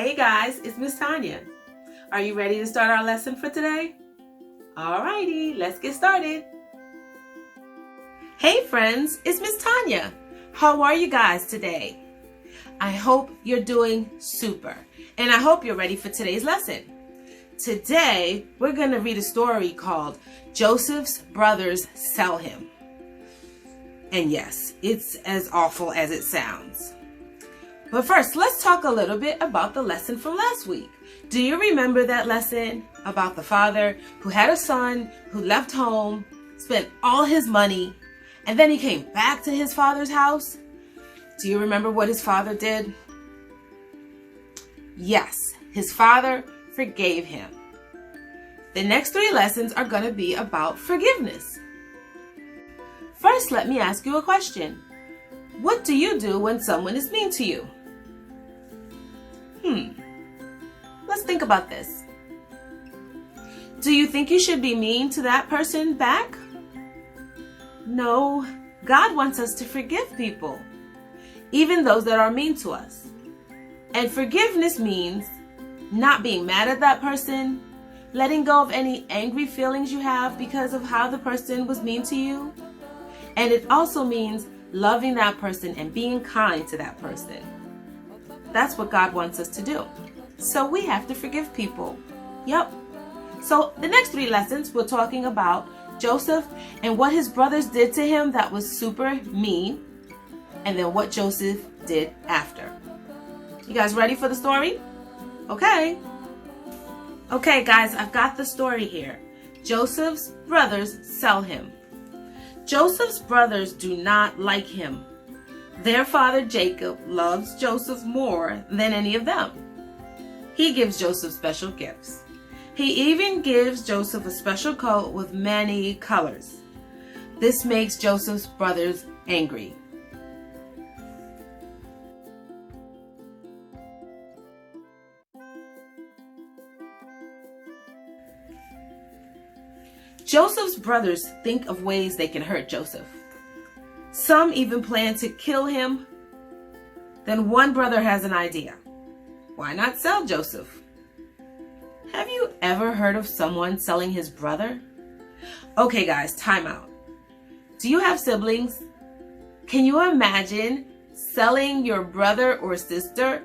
Hey guys, it's Miss Tanya. Are you ready to start our lesson for today? Alrighty, let's get started. Hey friends, it's Miss Tanya. How are you guys today? I hope you're doing super, and I hope you're ready for today's lesson. Today, we're going to read a story called Joseph's Brothers Sell Him. And yes, it's as awful as it sounds. But first, let's talk a little bit about the lesson from last week. Do you remember that lesson about the father who had a son who left home, spent all his money, and then he came back to his father's house? Do you remember what his father did? Yes, his father forgave him. The next 3 lessons are going to be about forgiveness. First, let me ask you a question. What do you do when someone is mean to you? Let's think about this. Do you think you should be mean to that person back? No, God wants us to forgive people, even those that are mean to us. And forgiveness means not being mad at that person, letting go of any angry feelings you have because of how the person was mean to you. And it also means loving that person and being kind to that person. That's what God wants us to do. So we have to forgive people. Yep. So the next 3 lessons, we're talking about Joseph and what his brothers did to him that was super mean, and then what Joseph did after. You guys ready for the story? Okay. Okay, guys, I've got the story here. Joseph's brothers sell him. Joseph's brothers do not like him. Their father Jacob loves Joseph more than any of them. He gives Joseph special gifts. He even gives Joseph a special coat with many colors. This makes Joseph's brothers angry. Joseph's brothers think of ways they can hurt Joseph. Some even plan to kill him. Then one brother has an idea. Why not sell Joseph? Have you ever heard of someone selling his brother? Okay guys, time out. Do you have siblings? Can you imagine selling your brother or sister?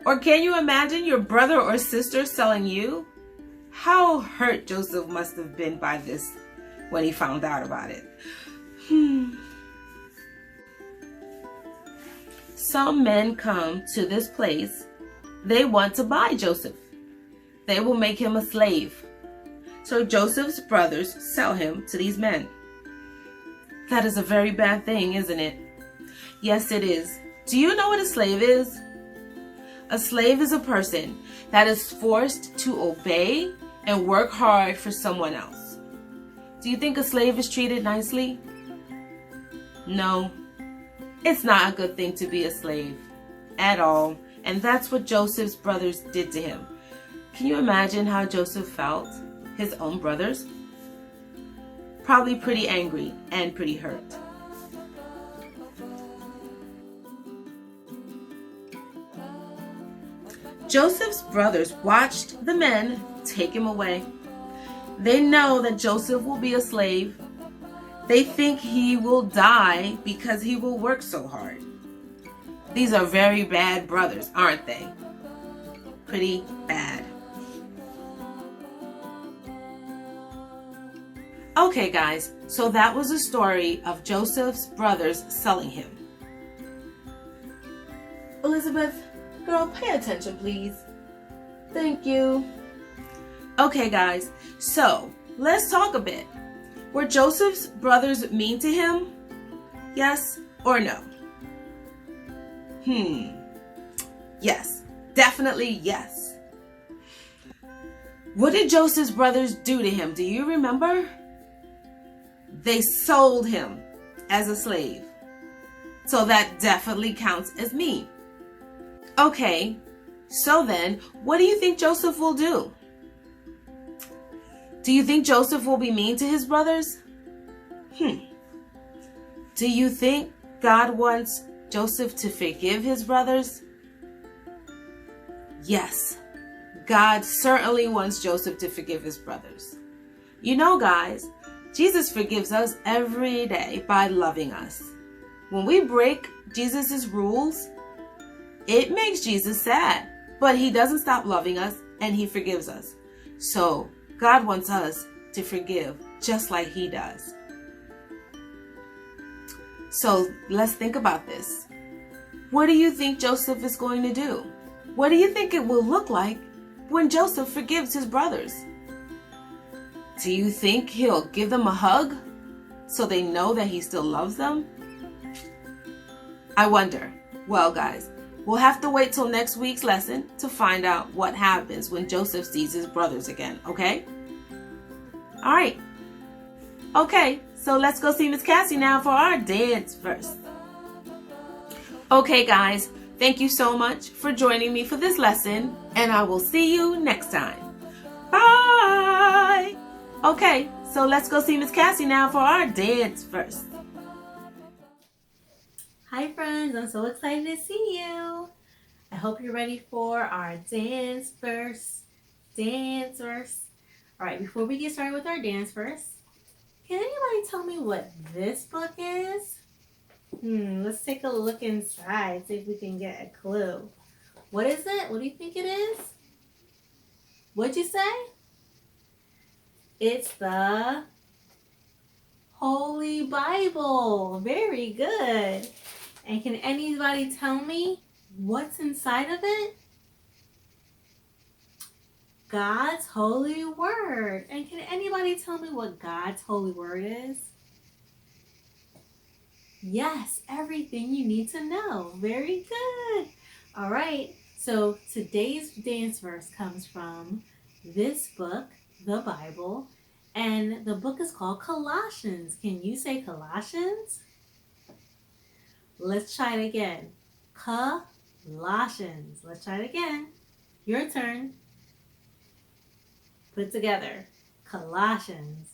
Or can you imagine your brother or sister selling you? How hurt Joseph must have been by this when he found out about it. Some men come to this place. They want to buy Joseph. They will make him a slave. So Joseph's brothers sell him to these men. That is a very bad thing, isn't it? Yes, it is. Do you know what a slave is? A slave is a person that is forced to obey and work hard for someone else. Do you think a slave is treated nicely? No. It's not a good thing to be a slave at all. And that's what Joseph's brothers did to him. Can you imagine how Joseph felt? His own brothers? Probably pretty angry and pretty hurt. Joseph's brothers watched the men take him away. They know that Joseph will be a slave. They think he will die because he will work so hard. These are very bad brothers, aren't they? Pretty bad. Okay guys, so that was a story of Joseph's brothers selling him. Elizabeth, girl, pay attention please. Thank you. Okay guys, so let's talk a bit. Were Joseph's brothers mean to him? Yes or no? Yes, definitely yes. What did Joseph's brothers do to him? Do you remember? They sold him as a slave. So that definitely counts as mean. Okay, so then, what do you think Joseph will do? Do you think Joseph will be mean to his brothers? Do you think God wants Joseph to forgive his brothers? Yes, God certainly wants Joseph to forgive his brothers. You know, guys, Jesus forgives us every day by loving us. When we break Jesus' rules, it makes Jesus sad, but he doesn't stop loving us and he forgives us. So God wants us to forgive just like he does. So let's think about this. What do you think Joseph is going to do? What do you think it will look like when Joseph forgives his brothers? Do you think he'll give them a hug so they know that he still loves them? I wonder. Well, guys, we'll have to wait till next week's lesson to find out what happens when Joseph sees his brothers again, okay? All right. Okay, so let's go see Miss Cassie now for our dance verse. Okay, guys, thank you so much for joining me for this lesson, and I will see you next time. Bye! Okay, so let's go see Miss Cassie now for our dance verse. Hi friends, I'm so excited to see you. I hope you're ready for our dance verse. All right, before we get started with our dance verse, can anybody tell me what this book is? Let's take a look inside, see if we can get a clue. What is it? What do you think it is? What'd you say? It's the Holy Bible. Very good. And can anybody tell me what's inside of it? God's holy word. And can anybody tell me what God's holy word is? Yes, everything you need to know. Very good. All right. So today's dance verse comes from this book, the Bible, and the book is called Colossians. Can you say Colossians? Let's try it again. Colossians. Let's try it again. Your turn. Put together. Colossians.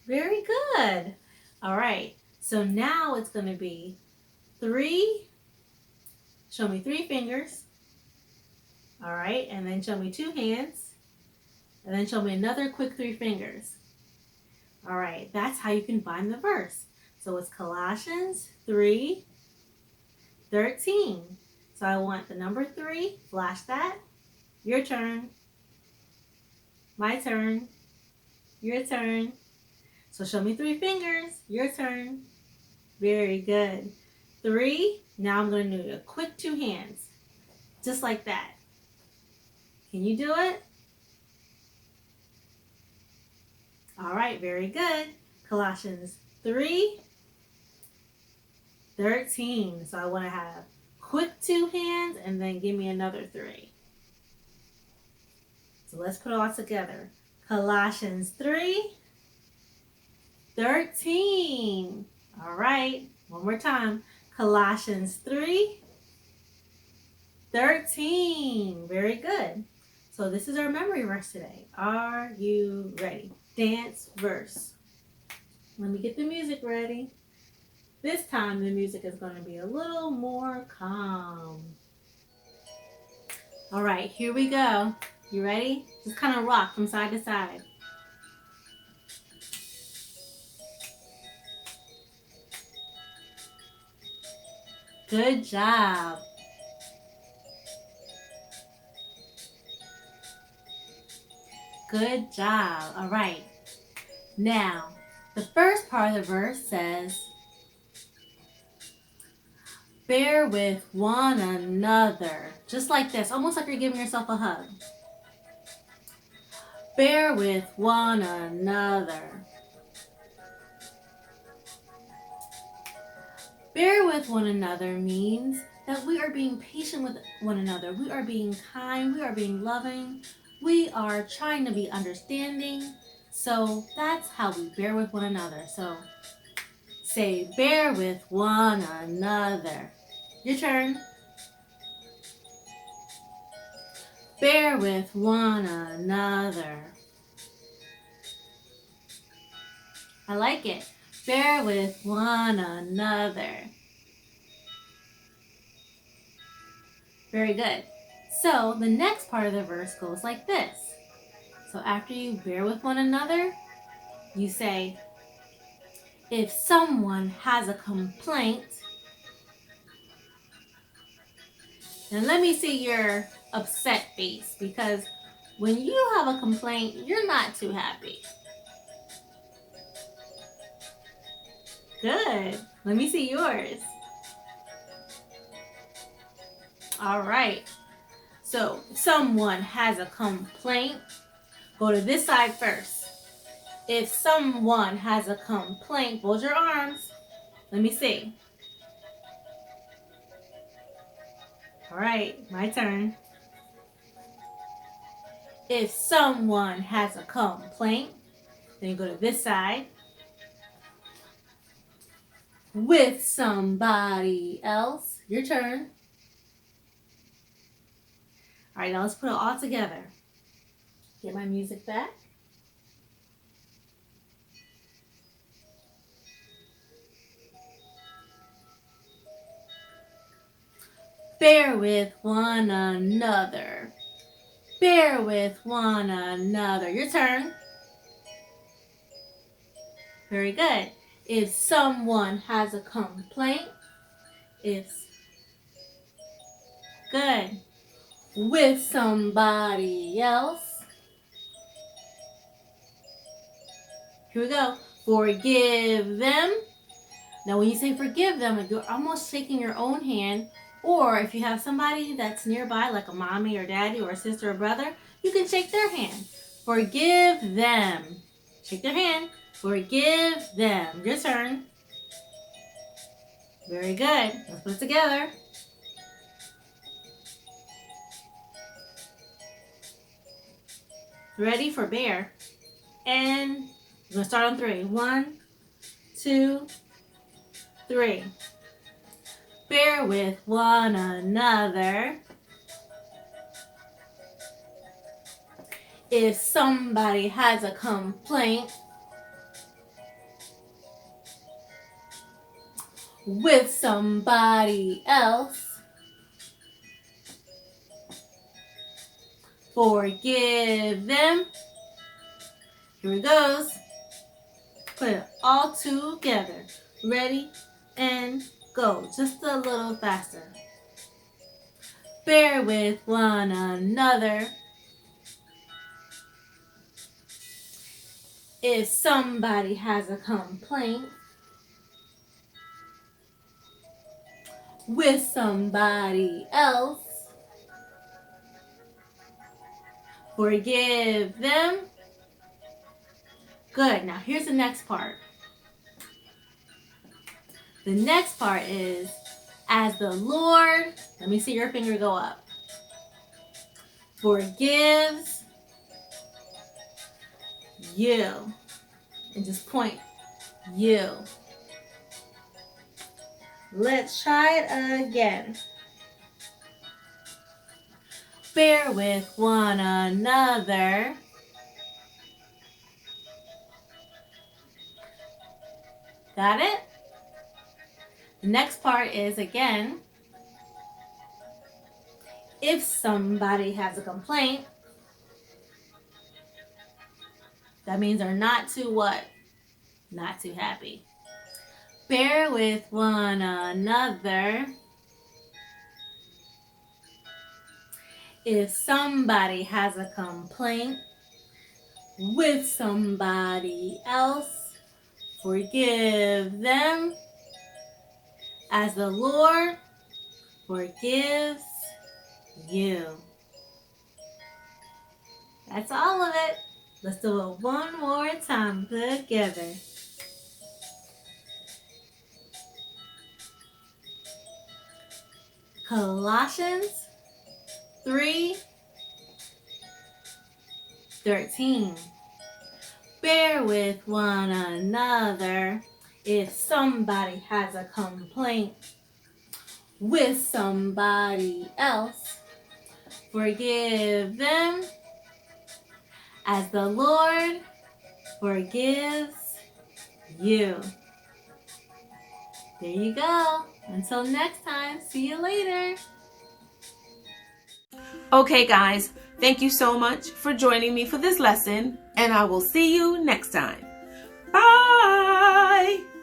Very good. All right. So now it's going to be show me 3 fingers. All right. And then show me 2 hands. And then show me another quick 3 fingers. All right. That's how you can find the verse. So it's Colossians 3:13. So I want the number 3. Flash that. Your turn. My turn. Your turn. So show me 3 fingers. Your turn. Very good. 3. Now I'm going to do a quick 2 hands. Just like that. Can you do it? All right. Very good. Colossians 3:13. So I want to have quick 2 hands and then give me another 3. So let's put it all together. Colossians 3:13. All right. One more time. Colossians 3:13. Very good. So this is our memory verse today. Are you ready? Dance verse. Let me get the music ready. This time the music is going to be a little more calm. All right, here we go. You ready? Just kind of rock from side to side. Good job. Good job. All right. Now, the first part of the verse says, bear with one another. Just like this, almost like you're giving yourself a hug. Bear with one another. Bear with one another means that we are being patient with one another. We are being kind. We are being loving. We are trying to be understanding. So that's how we bear with one another. So say, bear with one another. Your turn. Bear with one another. I like it. Bear with one another. Very good. So the next part of the verse goes like this. So after you bear with one another, you say, if someone has a complaint, and let me see your upset face, because when you have a complaint, you're not too happy. Good. Let me see yours. All right. So if someone has a complaint, go to this side first. If someone has a complaint, fold your arms. Let me see. All right, my turn. If someone has a complaint, then you go to this side. With somebody else. Your turn. All right, now let's put it all together. Get my music back. Bear with one another. Bear with one another. Your turn. Very good. If someone has a complaint, it's good. With somebody else. Here we go. Forgive them. Now when you say forgive them, you're almost shaking your own hand. Or if you have somebody that's nearby, like a mommy or daddy or a sister or brother, you can shake their hand. Forgive them. Shake their hand. Forgive them. Your turn. Very good. Let's put it together. Ready for bear. And we're going to start on 3. 1, 2, 3. Bear with one another. If somebody has a complaint, with somebody else, forgive them. Here it goes. Put it all together. Ready and go. Just a little faster. Bear with one another. If somebody has a complaint, with somebody else, forgive them. Good. Now here's the next part. The next part is, as the Lord, let me see your finger go up, forgives you. And just point you. Let's try it again. Bear with one another. Got it? The next part is, again, if somebody has a complaint, that means they're not too what? Not too happy. Bear with one another. If somebody has a complaint with somebody else, forgive them as the Lord forgives you. That's all of it. Let's do it one more time together. Colossians 3:13. Bear with one another. If somebody has a complaint with somebody else, forgive them as the Lord forgives you. There you go. Until next time, see you later. Okay, guys, thank you so much for joining me for this lesson, and I will see you next time. Bye!